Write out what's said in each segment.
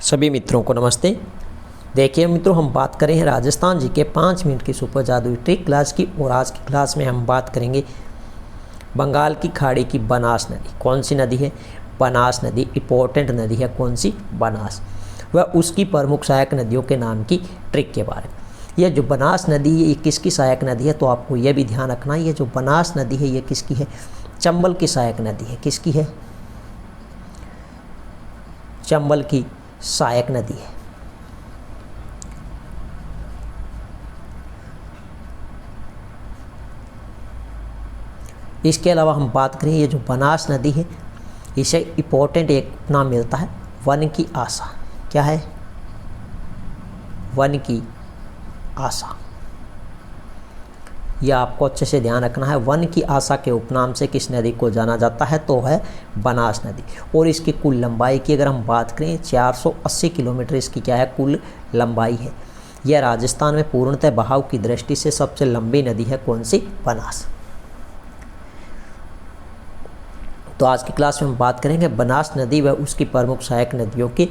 सभी मित्रों को नमस्ते। देखिए मित्रों, हम बात करें हैं राजस्थान जी के 5 मिनट की सुपर जादुई ट्रिक क्लास की। और आज की क्लास में हम बात करेंगे बंगाल की खाड़ी की बनास नदी। कौन सी नदी है? बनास नदी। इंपॉर्टेंट नदी है कौन सी? बनास। वह उसकी प्रमुख सहायक नदियों के नाम की ट्रिक के बारे में। यह जो बनास नदी है ये किसकी सहायक नदी है? तो आपको यह भी ध्यान रखना है, ये जो बनास नदी है ये किसकी है? चंबल की सहायक नदी है। किसकी है? चंबल की सहायक नदी है। इसके अलावा हम बात करें, ये जो बनास नदी है इसे इंपॉर्टेंट एक नाम मिलता है वन की आशा। क्या है? वन की आशा। यह आपको अच्छे से ध्यान रखना है। वन की आशा के उपनाम से किस नदी को जाना जाता है? तो है बनास नदी। और इसकी कुल लंबाई की अगर हम बात करें 480 किलोमीटर इसकी क्या है? कुल लंबाई है। यह राजस्थान में पूर्णतः बहाव की दृष्टि से सबसे लंबी नदी है। कौन सी? बनास। तो आज की क्लास में हम बात करेंगे बनास नदी व उसकी प्रमुख सहायक नदियों के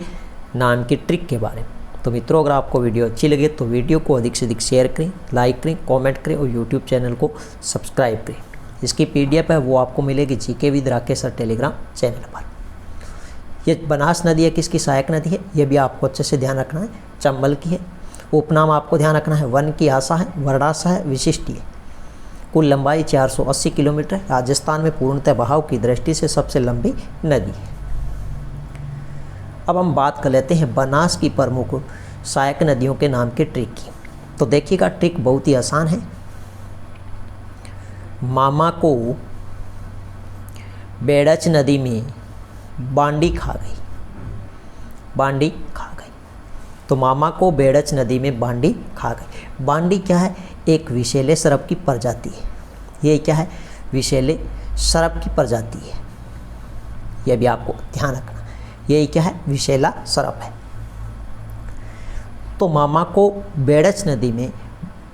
नाम की ट्रिक के बारे में। तो मित्रों, अगर आपको वीडियो अच्छी लगे तो वीडियो को अधिक से अधिक शेयर करें, लाइक करें, कमेंट करें और यूट्यूब चैनल को सब्सक्राइब करें। इसकी पीडीएफ है वो आपको मिलेगी GK with Rakesh sir Telegram channel पर। यह बनास नदी है किसकी सहायक नदी है? यह भी आपको अच्छे से ध्यान रखना है। चंबल की है। उपनाम आपको ध्यान रखना है वन की आशा है, वर्णाशा है, विशिष्ट है। कुल लंबाई 480 किलोमीटर। राजस्थान में पूर्णतः बहाव की दृष्टि से सबसे लंबी नदी है। अब हम बात कर लेते हैं बनास की प्रमुख सहायक नदियों के नाम की ट्रिक की। तो देखिएगा, ट्रिक बहुत ही आसान है। मामा को बेड़च नदी में बांडी खा गई। बांडी खा गई। तो मामा को बेड़च नदी में बांडी खा गई। बांडी क्या है? एक विषैले सर्प की प्रजाति है। ये क्या है? विषैले सर्प की प्रजाति है। यह भी आपको ध्यान रखना। ये क्या है? विषैला सर्प है। तो मामा को बेड़च नदी में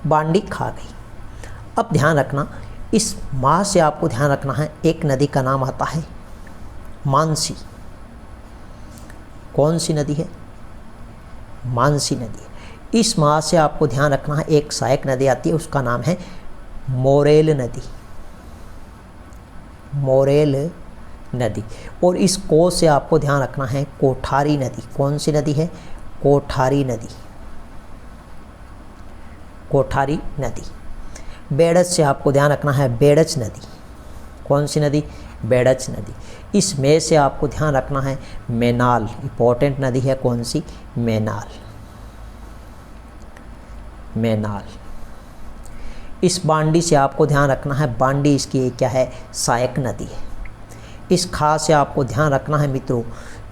बांडी खा गई। अब ध्यान रखना, इस माँ से आपको ध्यान रखना है, एक नदी का नाम आता है मानसी। कौन सी नदी है? मानसी नदी है। इस माह से आपको ध्यान रखना है, एक सहायक नदी आती है, उसका नाम है मोरेल नदी। मोरेल नदी। और इस को से आपको ध्यान रखना है कोठारी नदी। कौन सी नदी है? कोठारी नदी। कोठारी नदी। बेड़च से आपको ध्यान रखना है बेड़च नदी। कौन सी नदी? बेड़च नदी। इस में से आपको ध्यान रखना है मैनाल। इंपॉर्टेंट नदी है कौन सी? मैनाल। मैनाल। इस बांडी से आपको ध्यान रखना है, बांडी इसकी क्या है? सहायक नदी है। इस खा से आपको ध्यान रखना है मित्रों,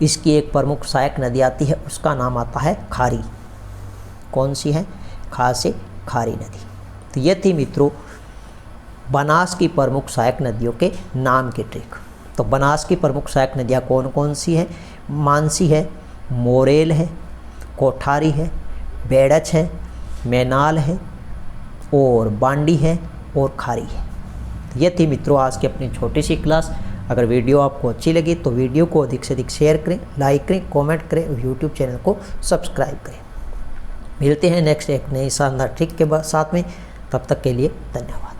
इसकी एक प्रमुख सहायक नदी आती है, उसका नाम आता है खारी। कौन सी है? खा से खारी नदी। तो ये थी मित्रों बनास की प्रमुख सहायक नदियों के नाम की ट्रिक। तो बनास की प्रमुख सहायक नदियाँ कौन कौन सी है? मानसी है, मोरेल है, कोठारी है, बेड़च है, मैनाल है और बांडी है और खारी है। ये थी मित्रों आज की अपनी छोटी सी क्लास। अगर वीडियो आपको अच्छी लगी तो वीडियो को अधिक से अधिक शेयर करें, लाइक करें, कमेंट करें और यूट्यूब चैनल को सब्सक्राइब करें। मिलते हैं नेक्स्ट एक नई शानदार ट्रिक के साथ में। तब तक के लिए धन्यवाद।